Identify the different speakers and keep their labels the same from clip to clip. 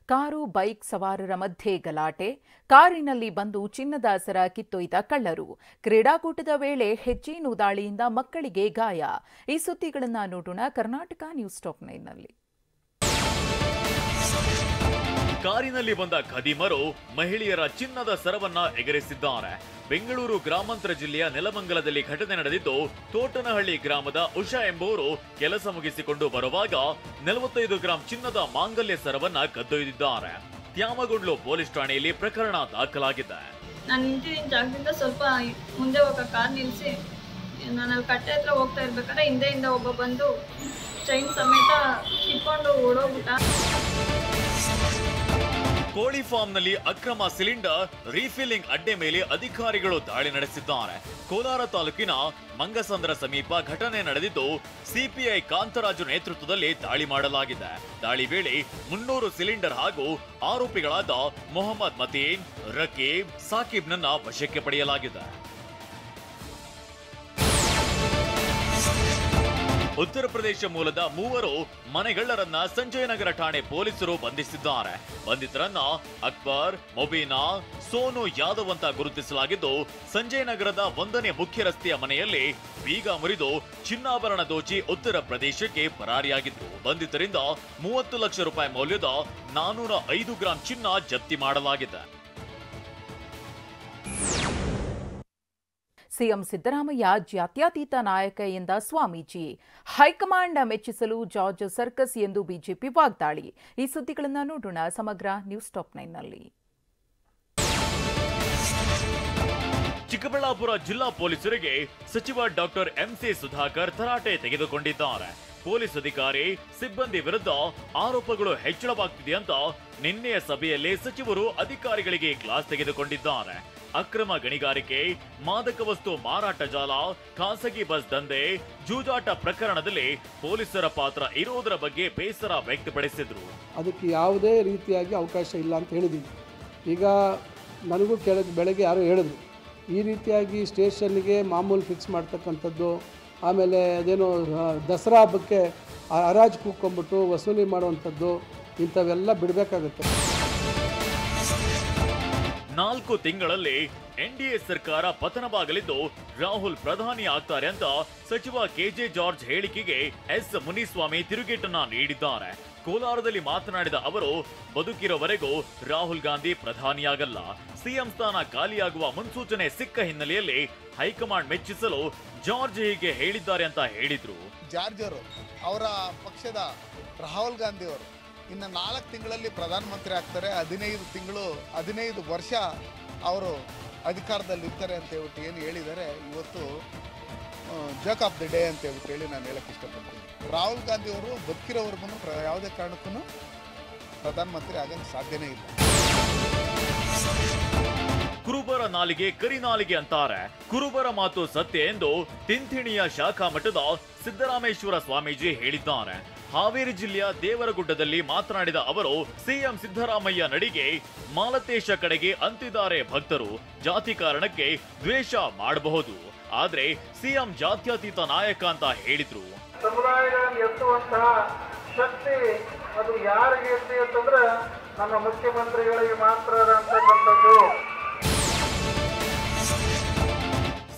Speaker 1: Car bike ಸವಾರರ ಮಧ್ಯೆ ಗಲಾಟೆ, ಕಾರಿನಲ್ಲಿ ಬಂದು ಚಿನ್ನದ ಸರ ಕಿತ್ತೊಯ್ದ ಕಳ್ಳರು, ಕ್ರೀಡಾಕೂಟದ ವೇಳೆ ಹೆಜ್ಜೇನು ದಾಳಿಯಿಂದ ಮಕ್ಕಳಿಗೆ ಗಾಯ. ಈ ಸುದ್ದಿಗಳನ್ನು ನೋಡೋಣ ಕರ್ನಾಟಕ ನ್ಯೂಸ್ ಟಾಪ್ 9ನಲ್ಲಿ.
Speaker 2: ಕಾರಿನಲ್ಲಿ ಬಂದ ಖದೀಮರು ಮಹಿಳೆಯರ ಚಿನ್ನದ ಸರವನ್ನ ಎಗರಿಸಿದ್ದಾರೆ. ಬೆಂಗಳೂರು ಗ್ರಾಮಾಂತರ ಜಿಲ್ಲೆಯ ನೆಲಮಂಗಲದಲ್ಲಿ ಘಟನೆ ನಡೆದಿದ್ದು, ತೋಟನಹಳ್ಳಿ ಗ್ರಾಮದ ಉಷಾ ಎಂಬುವರು ಕೆಲಸ ಮುಗಿಸಿಕೊಂಡು ಬರುವಾಗ 45 ಗ್ರಾಂ ಚಿನ್ನದ ಮಾಂಗಲ್ಯ ಸರವನ್ನ ಕದ್ದೊಯ್ದಿದ್ದಾರೆ. ತ್ಯಾಮಗೊಂಡ್ಲು ಪೊಲೀಸ್ ಠಾಣೆಯಲ್ಲಿ ಪ್ರಕರಣ ದಾಖಲಾಗಿದೆ.
Speaker 3: ನಾನು ನಿಂತಿದ್ದ ಜಾಗದಿಂದ ಸ್ವಲ್ಪ ಮುಂದೆ ಹೋಗ ಕಾರ್ ನಿಲ್ಲಿಸಿ ನಾನು ಅಲ್ಲಿ ಕಟ್ಟೆ ಹತ್ರ ಹೋಗ್ತಾ ಇರ್ಬೇಕಾದ್ರೆ ಹಿಂದೆಯಿಂದ ಒಬ್ಬ ಬಂದು ಚೈನ್ ಸಮೇತ ಕಿತ್ಕೊಂಡು ಓಡೋಗ್ಬಿಟ್ಟ.
Speaker 2: ಕೋಳಿ ಫಾರ್ಮ್ನಲ್ಲಿ ಅಕ್ರಮ ಸಿಲಿಂಡರ್ ರೀಫಿಲ್ಲಿಂಗ್ ಅಡ್ಡೆ ಮೇಲೆ ಅಧಿಕಾರಿಗಳು ದಾಳಿ ನಡೆಸಿದ್ದಾರೆ. ಕೋಲಾರ ತಾಲೂಕಿನ ಮಂಗಸಂದ್ರ ಸಮೀಪ ಘಟನೆ ನಡೆದಿದ್ದು, ಸಿಪಿಐ ಕಾಂತರಾಜು ನೇತೃತ್ವದಲ್ಲಿ ದಾಳಿ ಮಾಡಲಾಗಿದೆ. ದಾಳಿ ವೇಳೆ 300 ಸಿಲಿಂಡರ್ ಹಾಗೂ ಆರೋಪಿಗಳಾದ ಮೊಹಮ್ಮದ್ ಮತೀನ್, ರಕೀಬ್, ಸಾಕಿಬ್ನನ್ನ ವಶಕ್ಕೆ ಪಡೆಯಲಾಗಿದೆ. ಉತ್ತರ ಪ್ರದೇಶ ಮೂಲದ ಮೂವರು ಮನೆಗಳ್ಳರನ್ನ ಸಂಜಯನಗರ ಠಾಣೆ ಪೊಲೀಸರು ಬಂಧಿಸಿದ್ದಾರೆ. ಬಂಧಿತರನ್ನ ಅಕ್ಬರ್, ಮೊಬೀನಾ, ಸೋನು ಯಾದವ್ ಅಂತ ಗುರುತಿಸಲಾಗಿದ್ದು, ಸಂಜಯನಗರದ 1ನೇ ಮುಖ್ಯ ರಸ್ತೆಯ ಮನೆಯಲ್ಲಿ ಬೀಗ ಮುರಿದು ಚಿನ್ನಾಭರಣ ದೋಚಿ ಉತ್ತರ ಪ್ರದೇಶಕ್ಕೆ ಪರಾರಿಯಾಗಿದ್ರು. ಬಂಧಿತರಿಂದ 30 ಲಕ್ಷ ರೂಪಾಯಿ ಮೌಲ್ಯದ 405 ಗ್ರಾಂ ಚಿನ್ನ ಜಪ್ತಿ ಮಾಡಲಾಗಿದೆ.
Speaker 1: ಸಿಎಂ ಸಿದ್ದರಾಮಯ್ಯ ಜಾತ್ಯತೀತ ನಾಯಕ ಎಂದ ಸ್ವಾಮೀಜಿ, ಹೈಕಮಾಂಡ್ ಮೆಚ್ಚಿಸಲು ಜಾರ್ಜ್ ಸರ್ಕಸ್ ಎಂದು ಬಿಜೆಪಿ ವಾಗ್ದಾಳಿ. ಈ ಸುದ್ದಿಗಳನ್ನು ನೋಡೋಣ ಸಮಗ್ರ ನ್ಯೂಸ್ ಟಾಪ್ 9ನಲ್ಲಿ.
Speaker 2: ಚಿಕ್ಕಬಳ್ಳಾಪುರ ಜಿಲ್ಲಾ ಪೊಲೀಸರಿಗೆ ಸಚಿವ ಡಾಕ್ಟರ್ ಎಂಸಿ ಸುಧಾಕರ್ ತರಾಟೆ ತೆಗೆದುಕೊಂಡಿದ್ದಾರೆ. ಪೊಲೀಸ್ ಅಧಿಕಾರಿ, ಸಿಬ್ಬಂದಿ ವಿರುದ್ಧ ಆರೋಪಗಳು ಹೆಚ್ಚಳವಾಗ್ತಿದೆ ಅಂತ ನಿನ್ನೆಯ ಸಭೆಯಲ್ಲಿ ಸಚಿವರು ಅಧಿಕಾರಿಗಳಿಗೆ ಕ್ಲಾಸ್ ತೆಗೆದುಕೊಂಡಿದ್ದಾರೆ. ಅಕ್ರಮ ಗಣಿಗಾರಿಕೆ, ಮಾದಕ ವಸ್ತು ಮಾರಾಟ ಜಾಲ, ಖಾಸಗಿ ಬಸ್ ದಂಧೆ, ಜೂಜಾಟ ಪ್ರಕರಣದಲ್ಲಿ ಪೊಲೀಸರ ಪಾತ್ರ ಇರೋದರ ಬಗ್ಗೆ ಬೇಸರ ವ್ಯಕ್ತಪಡಿಸಿದ್ರು.
Speaker 4: ಅದಕ್ಕೆ ಯಾವುದೇ ರೀತಿಯಾಗಿ ಅವಕಾಶ ಇಲ್ಲ ಅಂತ ಹೇಳಿದ್ದೀನಿ. ಈಗ ನನಗೂ ಬೆಳಗ್ಗೆ ಯಾರೋ ಹೇಳಿದ್ರು, ಈ ರೀತಿಯಾಗಿ ಸ್ಟೇಷನ್ಗೆ ಮಾಮೂಲು ಫಿಕ್ಸ್ ಮಾಡ್ತಕ್ಕಂಥದ್ದು, ಆಮೇಲೆ ಅದೇನೋ ದಸರಾ ಹಬ್ಬಕ್ಕೆ ಹರಾಜು ಕೂತ್ಕೊಂಡ್ಬಿಟ್ಟು ವಸೂಲಿ ಮಾಡುವಂಥದ್ದು, ಇಂಥವೆಲ್ಲ ಬಿಡಬೇಕಾಗುತ್ತೆ.
Speaker 2: 4 ತಿಂಗಳಲ್ಲಿ ಎನ್ಡಿಎ ಸರ್ಕಾರ ಪತನವಾಗಲಿದ್ದು, ರಾಹುಲ್ ಪ್ರಧಾನಿ ಆಗ್ತಾರೆ ಅಂತ ಸಚಿವ ಕೆಜೆ ಜಾರ್ಜ್ ಹೇಳಿಕೆಗೆ ಎಸ್ ಮುನಿಸ್ವಾಮಿ ತಿರುಗೇಟನ್ನ ನೀಡಿದ್ದಾರೆ. ಕೋಲಾರದಲ್ಲಿ ಮಾತನಾಡಿದ ಅವರು, ಬದುಕಿರೋವರೆಗೂ ರಾಹುಲ್ ಗಾಂಧಿ ಪ್ರಧಾನಿಯಾಗಲ್ಲ, ಸಿಎಂ ಸ್ಥಾನ ಖಾಲಿಯಾಗುವ ಮುನ್ಸೂಚನೆ ಸಿಕ್ಕ ಹಿನ್ನೆಲೆಯಲ್ಲಿ ಹೈಕಮಾಂಡ್ ಮೆಚ್ಚಿಸಲು ಜಾರ್ಜ್ ಹೀಗೆ ಹೇಳಿದ್ದಾರೆ ಅಂತ ಹೇಳಿದ್ರು.
Speaker 5: ಜಾರ್ಜ್ ಅವರು ಅವರ ಪಕ್ಷದ ರಾಹುಲ್ ಗಾಂಧಿ ಅವರು ಇನ್ನು 4 ತಿಂಗಳಲ್ಲಿ ಪ್ರಧಾನಮಂತ್ರಿ ಆಗ್ತಾರೆ, 15 ವರ್ಷ ಅವರು ಅಧಿಕಾರದಲ್ಲಿ ಇರ್ತಾರೆ ಅಂತ ಹೇಳ್ಬಿಟ್ಟು ಏನು ಹೇಳಿದ್ದಾರೆ. ಇವತ್ತು ಜೋಕ್ ಆಫ್ ದಿ ಡೇ ಅಂತ ಹೇಳ್ಬಿಟ್ಟು ಹೇಳಿ ನಾನು ಹೇಳಕ್ಕೆ ಇಷ್ಟಪಡ್ತೀನಿ. ರಾಹುಲ್ ಗಾಂಧಿ ಅವರು ಬದುಕಿರೋವರೆಗೂ ಯಾವುದೇ ಕಾರಣಕ್ಕೂ ಪ್ರಧಾನಮಂತ್ರಿ ಆಗಲು ಸಾಧ್ಯನೇ ಇಲ್ಲ.
Speaker 2: ಕುರುಬರ ನಾಲಿಗೆ ಕರಿನಾಲಿಗೆ ಅಂತಾರೆ. ಕುರುಬರ ಮಾತು ಸತ್ಯ ಎಂದು ತಿಂಥಿಣಿಯ ಶಾಖಾ ಮಠದ ಸಿದ್ದರಾಮೇಶ್ವರ ಸ್ವಾಮೀಜಿ ಹೇಳಿದ್ದಾರೆ. ಹಾವೇರಿ ಜಿಲ್ಲೆಯ ದೇವರಗುಡ್ಡದಲ್ಲಿ ಮಾತನಾಡಿದ ಅವರು, ಸಿಎಂ ಸಿದ್ದರಾಮಯ್ಯ ನಡಿಗೆ ಮಾಲತೇಶ ಕಡೆಗೆ ಅಂತಿದ್ದಾರೆ ಭಕ್ತರು. ಜಾತಿ ಕಾರಣಕ್ಕೆ ದ್ವೇಷ ಮಾಡಬಹುದು, ಆದ್ರೆ ಸಿಎಂ ಜಾತ್ಯತೀತ ನಾಯಕ ಅಂತ ಹೇಳಿದ್ರು.
Speaker 6: ಸಮುದಾಯಗಳನ್ನು ಎತ್ತುವಂತಹ ಶಕ್ತಿ ಅದು ಯಾರಿಗೆ ಇರ್ತಿ ಅಂತಂದ್ರೆ ನಮ್ಮ ಮುಖ್ಯಮಂತ್ರಿಗಳಿಗೆ ಮಾತ್ರ ಅಂತಕ್ಕಂಥದ್ದು.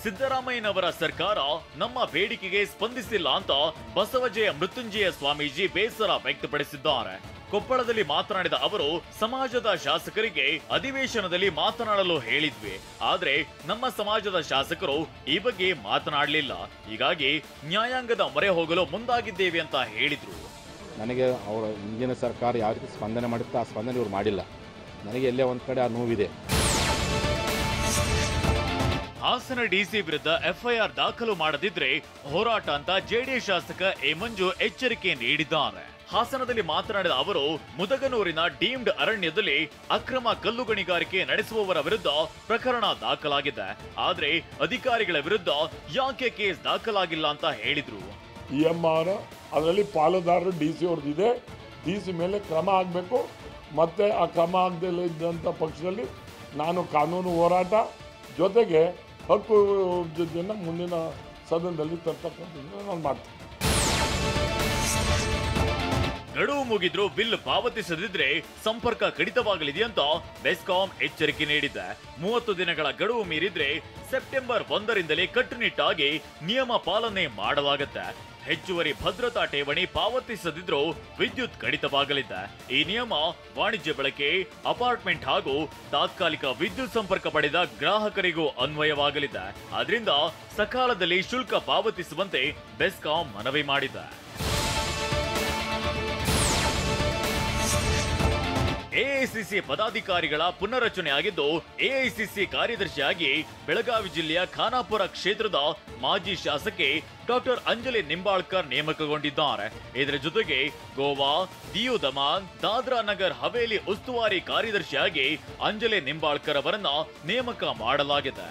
Speaker 2: ಸಿದ್ದರಾಮಯ್ಯನವರ ಸರ್ಕಾರ ನಮ್ಮ ಬೇಡಿಕೆಗೆ ಸ್ಪಂದಿಸಿಲ್ಲ ಅಂತ ಬಸವಜಯ ಮೃತ್ಯುಂಜಯ ಸ್ವಾಮೀಜಿ ಬೇಸರ ವ್ಯಕ್ತಪಡಿಸಿದ್ದಾರೆ. ಕೊಪ್ಪಳದಲ್ಲಿ ಮಾತನಾಡಿದ ಅವರು, ಸಮಾಜದ ಶಾಸಕರಿಗೆ ಅಧಿವೇಶನದಲ್ಲಿ ಮಾತನಾಡಲು ಹೇಳಿದ್ವಿ, ಆದ್ರೆ ನಮ್ಮ ಸಮಾಜದ ಶಾಸಕರು ಈ ಬಗ್ಗೆ ಮಾತನಾಡಲಿಲ್ಲ. ಹೀಗಾಗಿ ನ್ಯಾಯಾಂಗದ ಮೊರೆ ಹೋಗಲು ಮುಂದಾಗಿದ್ದೇವೆ ಅಂತ ಹೇಳಿದ್ರು.
Speaker 7: ನನಗೆ ಅವರ ಹಿಂದಿನ ಸರ್ಕಾರ ಯಾವ ರೀತಿ ಸ್ಪಂದನೆ ಮಾಡುತ್ತೆ ಆ ಸ್ಪಂದನೆ ಇವರು ಮಾಡಿಲ್ಲ. ನನಗೆ ಎಲ್ಲೇ ಒಂದ್ ಕಡೆ ಆ ನೋವಿದೆ.
Speaker 2: ಹಾಸನ ಡಿಸಿ ವಿರುದ್ಧ ಎಫ್ಐಆರ್ ದಾಖಲು ಮಾಡದಿದ್ರೆ ಹೋರಾಟ ಅಂತ ಜೆಡಿಎಸ್ ಶಾಸಕ ಎ ಮಂಜು ಎಚ್ಚರಿಕೆ ನೀಡಿದ್ದಾರೆ. ಹಾಸನದಲ್ಲಿ ಮಾತನಾಡಿದ ಅವರು, ಮುದಗನೂರಿನ ಡೀಮ್ಡ್ ಅರಣ್ಯದಲ್ಲಿ ಅಕ್ರಮ ಕಲ್ಲು ಗಣಿಗಾರಿಕೆ ನಡೆಸುವವರ ವಿರುದ್ಧ ಪ್ರಕರಣ ದಾಖಲಾಗಿದೆ, ಆದ್ರೆ ಅಧಿಕಾರಿಗಳ ವಿರುದ್ಧ ಯಾಕೆ ಕೇಸ್ ದಾಖಲಾಗಿಲ್ಲ ಅಂತ ಹೇಳಿದ್ರು.
Speaker 8: EMR ಅದರಲ್ಲಿ ಪಾಲುದಾರರು ಡಿಸಿ ಅವ್ರದ್ದಿದೆ, ಡಿಸಿ ಮೇಲೆ ಕ್ರಮ ಆಗಬೇಕು. ಮತ್ತೆ ಆ ಕ್ರಮ ಆಗದೇ ಇದ್ದಂಥ ಪಕ್ಷದಲ್ಲಿ ನಾನು ಕಾನೂನು ಹೋರಾಟ ಜೊತೆಗೆ ಹಕ್ಕು ಮುಂದಿನ ಸದನದಲ್ಲಿ ತರ್ತಕ್ಕಂಥದ್ದನ್ನು ನಾನು ಮಾಡ್ತೀನಿ.
Speaker 2: ಗಡುವು ಮುಗಿದ್ರೂ ಬಿಲ್ ಪಾವತಿಸದಿದ್ರೆ ಸಂಪರ್ಕ ಕಡಿತವಾಗಲಿದೆ ಅಂತ ಬೆಸ್ಕಾಂ ಎಚ್ಚರಿಕೆ ನೀಡಿದೆ. 30 ದಿನಗಳ ಗಡುವು ಮೀರಿದ್ರೆ ಸೆಪ್ಟೆಂಬರ್ 1ರಿಂದಲೇ ಕಟ್ಟುನಿಟ್ಟಾಗಿ ನಿಯಮ ಪಾಲನೆ ಮಾಡಲಾಗುತ್ತೆ. ಹೆಚ್ಚುವರಿ ಭದ್ರತಾ ಠೇವಣಿ ಪಾವತಿಸದಿದ್ರೂ ವಿದ್ಯುತ್ ಕಡಿತವಾಗಲಿದೆ. ಈ ನಿಯಮ ವಾಣಿಜ್ಯ ಬಳಕೆ, ಅಪಾರ್ಟ್ಮೆಂಟ್ ಹಾಗೂ ತಾತ್ಕಾಲಿಕ ವಿದ್ಯುತ್ ಸಂಪರ್ಕ ಪಡೆದ ಗ್ರಾಹಕರಿಗೂ ಅನ್ವಯವಾಗಲಿದೆ. ಆದ್ರಿಂದ ಸಕಾಲದಲ್ಲಿ ಶುಲ್ಕ ಪಾವತಿಸುವಂತೆ ಬೆಸ್ಕಾಂ ಮನವಿ ಮಾಡಿದೆ. ಎಐಸಿಸಿ ಪದಾಧಿಕಾರಿಗಳ ಪುನರ್ರಚನೆ ಆಗಿದ್ದು, ಎಐಸಿಸಿ ಕಾರ್ಯದರ್ಶಿಯಾಗಿ ಬೆಳಗಾವಿ ಜಿಲ್ಲೆಯ ಖಾನಾಪುರ ಕ್ಷೇತ್ರದ ಮಾಜಿ ಶಾಸಕಿ ಡಾಕ್ಟರ್ ಅಂಜಲಿ ನಿಂಬಾಳ್ಕರ್ ನೇಮಕಗೊಂಡಿದ್ದಾರೆ. ಇದರ ಜೊತೆಗೆ ಗೋವಾ, ದಿಯು ದಮಾನ್, ದಾದ್ರಾ ನಗರ್ ಹವೇಲಿ ಉಸ್ತುವಾರಿ ಕಾರ್ಯದರ್ಶಿಯಾಗಿ ಅಂಜಲಿ ನಿಂಬಾಳ್ಕರ್ ಅವರನ್ನ ನೇಮಕ ಮಾಡಲಾಗಿದೆ.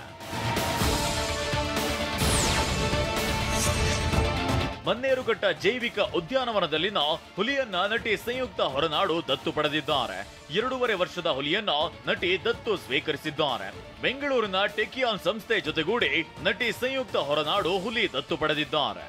Speaker 2: ಮನ್ನೇರುಘಟ್ಟ ಜೈವಿಕ ಉದ್ಯಾನವನದಲ್ಲಿನ ಹುಲಿಯನ್ನ ನಟಿ ಸಂಯುಕ್ತ ಹೊರನಾಡು ದತ್ತು ಪಡೆದಿದ್ದಾರೆ. 2.5 ವರ್ಷದ ಹುಲಿಯನ್ನ ನಟಿ ದತ್ತು ಸ್ವೀಕರಿಸಿದ್ದಾರೆ. ಬೆಂಗಳೂರಿನ ಟೆಕಿಯಾನ್ ಸಂಸ್ಥೆ ಜೊತೆಗೂಡಿ ನಟಿ ಸಂಯುಕ್ತ ಹೊರನಾಡು ಹುಲಿ ದತ್ತು ಪಡೆದಿದ್ದಾರೆ.